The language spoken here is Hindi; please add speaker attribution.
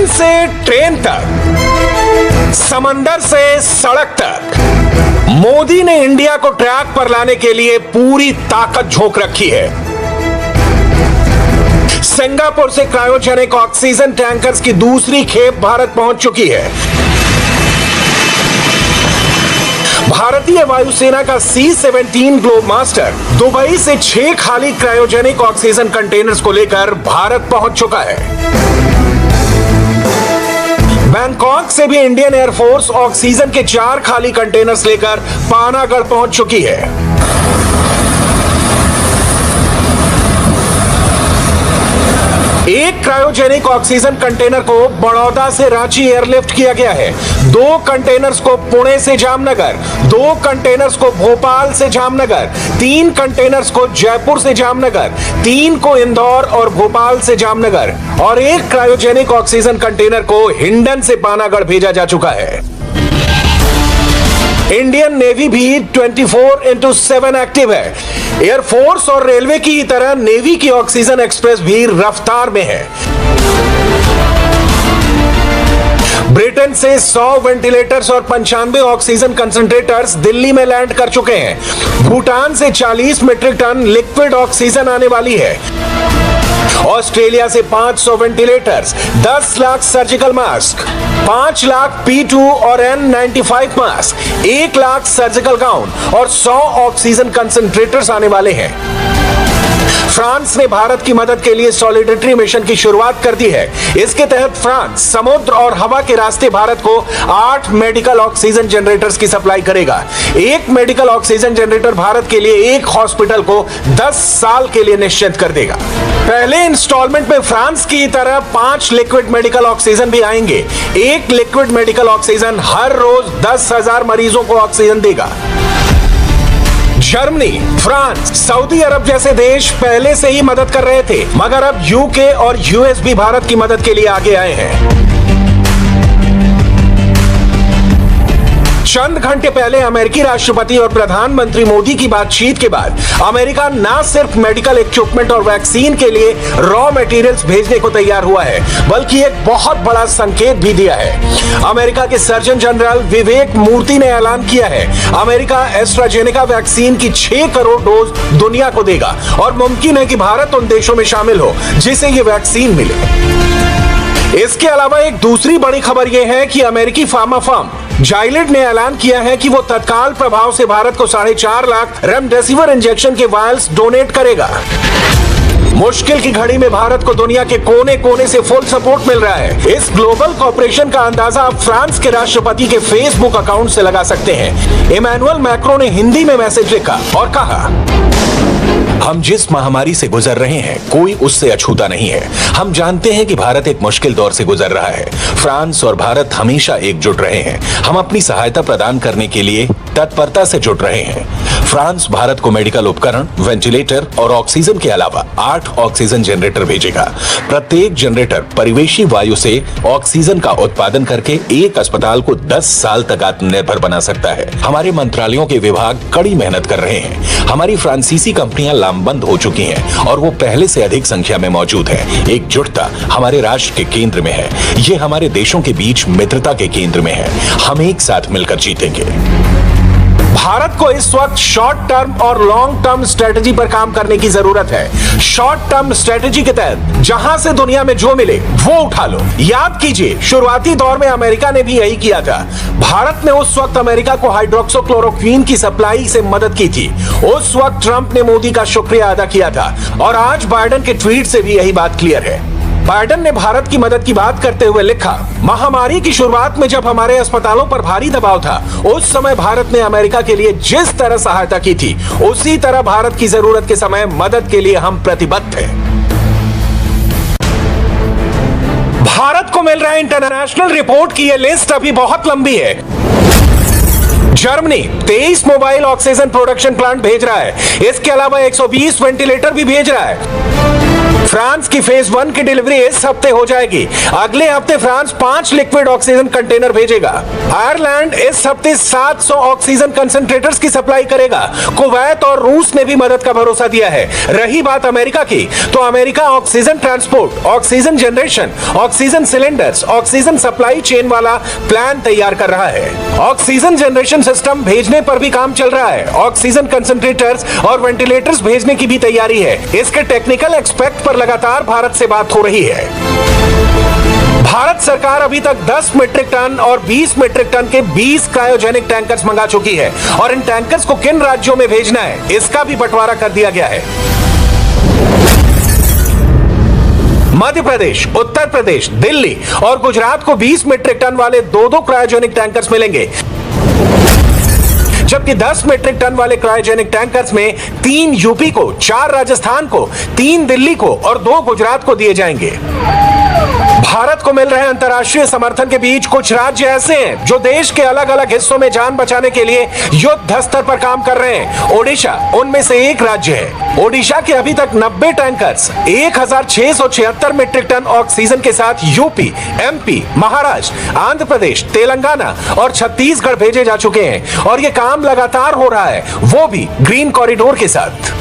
Speaker 1: प्लेन से ट्रेन तक, समंदर से सड़क तक, मोदी ने इंडिया को ट्रैक पर लाने के लिए पूरी ताकत झोंक रखी है। सिंगापुर से क्रायोजेनिक ऑक्सीजन टैंकर्स की दूसरी खेप भारत पहुंच चुकी है। भारतीय वायुसेना का C-17 ग्लोबमास्टर दुबई से 6 खाली क्रायोजेनिक ऑक्सीजन कंटेनर्स को लेकर भारत पहुंच चुका है। बैंकॉक से भी इंडियन एयरफोर्स ऑक्सीजन के 4 खाली कंटेनर्स लेकर पानागढ़ पहुंच चुकी है। एक क्रायोजेनिक ऑक्सीजन कंटेनर को बड़ौदा से रांची एयरलिफ्ट किया गया है। 2 कंटेनर्स को पुणे से जामनगर, 2 कंटेनर्स को भोपाल से जामनगर, 3 कंटेनर्स को जयपुर से जामनगर, 3 को इंदौर और भोपाल से जामनगर और 1 क्रायोजेनिक ऑक्सीजन कंटेनर को हिंडन से पानागढ़ भेजा जा चुका है। इंडियन नेवी भी 24/7 एक्टिव है। एयरफोर्स और रेलवे की तरह नेवी की ऑक्सीजन एक्सप्रेस भी रफ्तार में है। ब्रिटेन से 100 वेंटिलेटर्स और 95 ऑक्सीजन कंसंट्रेटर्स दिल्ली में लैंड कर चुके हैं। भूटान से 40 मीट्रिक टन लिक्विड ऑक्सीजन आने वाली है। ऑस्ट्रेलिया से 500 ventilators, 10 lakh surgical mask, 5 lakh P2 और N95 mask, 1 lakh surgical gown और 100 ऑक्सीजन कंसंट्रेटर्स आने वाले हैं। फ्रांस ने भारत की मदद के लिए सॉलिडेरिटी मिशन की शुरुआत कर दी है। इसके तहत फ्रांस समुद्र और हवा के रास्ते भारत को 8 मेडिकल ऑक्सीजन जनरेटर्स की सप्लाई करेगा। 1 मेडिकल ऑक्सीजन जनरेटर भारत के लिए 1 हॉस्पिटल को 10 साल के लिए निश्चित कर देगा। पहले इंस्टॉलमेंट में फ्रांस की तरह 5 लिक्विड मेडिकल ऑक्सीजन भी आएंगे। 1 लिक्विड मेडिकल ऑक्सीजन हर रोज 10,000 मरीजों को ऑक्सीजन देगा। जर्मनी, फ्रांस, सऊदी अरब जैसे देश पहले से ही मदद कर रहे थे, मगर अब यूके और यूएस भी भारत की मदद के लिए आगे आए हैं। चंद घंटे पहले अमेरिकी राष्ट्रपति और प्रधानमंत्री मोदी की बातचीत के बाद अमेरिका न सिर्फ मेडिकल इक्विपमेंट और वैक्सीन के लिए रॉ मटेरियल्स भेजने को तैयार हुआ है, बल्कि एक बहुत बड़ा संकेत भी दिया है। अमेरिका के सर्जन जनरल विवेक मूर्ति ने ऐलान किया है, अमेरिका एस्ट्राजेनेका वैक्सीन की 6 करोड़ डोज दुनिया को देगा और मुमकिन है कि भारत उन देशों में शामिल हो जिसे ये वैक्सीन मिले। इसके अलावा एक दूसरी बड़ी खबर यह है कि अमेरिकी फार्मा फर्म जाइलिड ने ऐलान किया है कि वो तत्काल प्रभाव से भारत को 4.5 लाख रेमडेसिविर इंजेक्शन के वायल्स डोनेट करेगा। मुश्किल की घड़ी में भारत को दुनिया के कोने कोने से फुल सपोर्ट मिल रहा है। इस ग्लोबल कॉपरेशन का अंदाजा आप फ्रांस के राष्ट्रपति के फेसबुक अकाउंट से लगा सकते हैं। इमैनुअल मैक्रों ने हिंदी में मैसेज लिखा और कहा, हम जिस महामारी से गुजर रहे हैं कोई उससे अछूता नहीं है। हम जानते हैं कि भारत एक मुश्किल दौर से गुजर रहा है। फ्रांस और भारत हमेशा एकजुट रहे हैं। हम अपनी सहायता प्रदान करने के लिए तत्परता से जुट रहे हैं। फ्रांस भारत को मेडिकल उपकरण, वेंटिलेटर और ऑक्सीजन के अलावा 8 ऑक्सीजन जनरेटर भेजेगा। प्रत्येक जनरेटर परिवेशी वायु से ऑक्सीजन का उत्पादन करके एक अस्पताल को 10 साल तक आत्मनिर्भर बना सकता है। हमारे मंत्रालयों के विभाग कड़ी मेहनत कर रहे हैं। हमारी फ्रांसीसी कंपनियां लामबंद हो चुकी हैं और वो पहले से अधिक संख्या में मौजूद हैं। एकजुटता हमारे राष्ट्र के केंद्र में है। ये हमारे देशों के बीच मित्रता के केंद्र में है। हम एक साथ मिलकर जीतेंगे। भारत को इस वक्त शॉर्ट टर्म और लॉन्ग टर्म स्ट्रेटेजी पर काम करने की जरूरत है। शॉर्ट टर्म स्ट्रेटेजी के तहत जहां से दुनिया में जो मिले वो उठा लो। याद कीजिए, शुरुआती दौर में अमेरिका ने भी यही किया था। भारत ने उस वक्त अमेरिका को हाइड्रोक्सीक्लोरोक्वीन की सप्लाई से मदद की थी। उस वक्त ट्रंप ने मोदी का शुक्रिया अदा किया था और आज बाइडेन के ट्वीट से भी यही बात क्लियर है। बाइडेन ने भारत की मदद की बात करते हुए लिखा, महामारी की शुरुआत में जब हमारे अस्पतालों पर भारी दबाव था, उस समय भारत ने अमेरिका के लिए जिस तरह सहायता की थी, उसी तरह भारत की जरूरत के समय मदद के लिए हम प्रतिबद्ध हैं। भारत को मिल रहा इंटरनेशनल रिपोर्ट की यह लिस्ट अभी बहुत लंबी है। Germany 23 mobile oxygen production plant भेज रहा है। इसके अलावा 120 वेंटिलेटर भी भेज रहा है। फ्रांस की फेज 1 की डिलीवरी इस हफ्ते हो जाएगी। अगले हफ्ते फ्रांस 5 लिक्विड ऑक्सीजन कंटेनर भेजेगा। आयरलैंड इस हफ्ते 700 ऑक्सीजन कंसंट्रेटर्स की सप्लाई करेगा। कुवैत और रूस ने भी मदद का भरोसा दिया है। रही बात अमेरिका की, तो America oxygen transport, oxygen generation, oxygen cylinders, oxygen supply chain वाला प्लान तैयार कर रहा है। ऑक्सीजन जनरेशन सिस्टम भेजने पर भी काम चल रहा है। ऑक्सीजन कंसंट्रेटर्स और वेंटिलेटर्स भेजने की भी तैयारी है। इसके टेक्निकल एक्सपेक्ट पर लगातार भारत से बात हो रही है। भारत सरकार अभी तक 10 मीट्रिक टन और 20 मीट्रिक टन के 20 क्रायोजेनिक टैंकर्स मंगा चुकी है और इन टैंकर्स को किन राज्यों में भेजना है, इसका भी बंटवारा कर दिया गया है। मध्य प्रदेश, उत्तर प्रदेश, दिल्ली और गुजरात को 20 मीट्रिक टन वाले 2-2 क्रायोजेनिक टैंकर्स मिलेंगे, जबकि 10 मीट्रिक टन वाले क्रायोजेनिक टैंकर्स में 3 यूपी को, 4 राजस्थान को, 3 दिल्ली को और 2 गुजरात को दिए जाएंगे। भारत को मिल रहे अंतर्राष्ट्रीय समर्थन के बीच कुछ राज्य ऐसे हैं जो देश के अलग अलग हिस्सों में जान बचाने के लिए युद्ध स्तर पर काम कर रहे हैं। ओडिशा उनमें से एक राज्य है। ओडिशा के अभी तक 90 टैंकर्स 1676 मीट्रिक टन ऑक्सीजन के साथ यूपी, एमपी, महाराष्ट्र, आंध्र प्रदेश, तेलंगाना और छत्तीसगढ़ भेजे जा चुके हैं और यह काम लगातार हो रहा है, वो भी ग्रीन कॉरिडोर के साथ।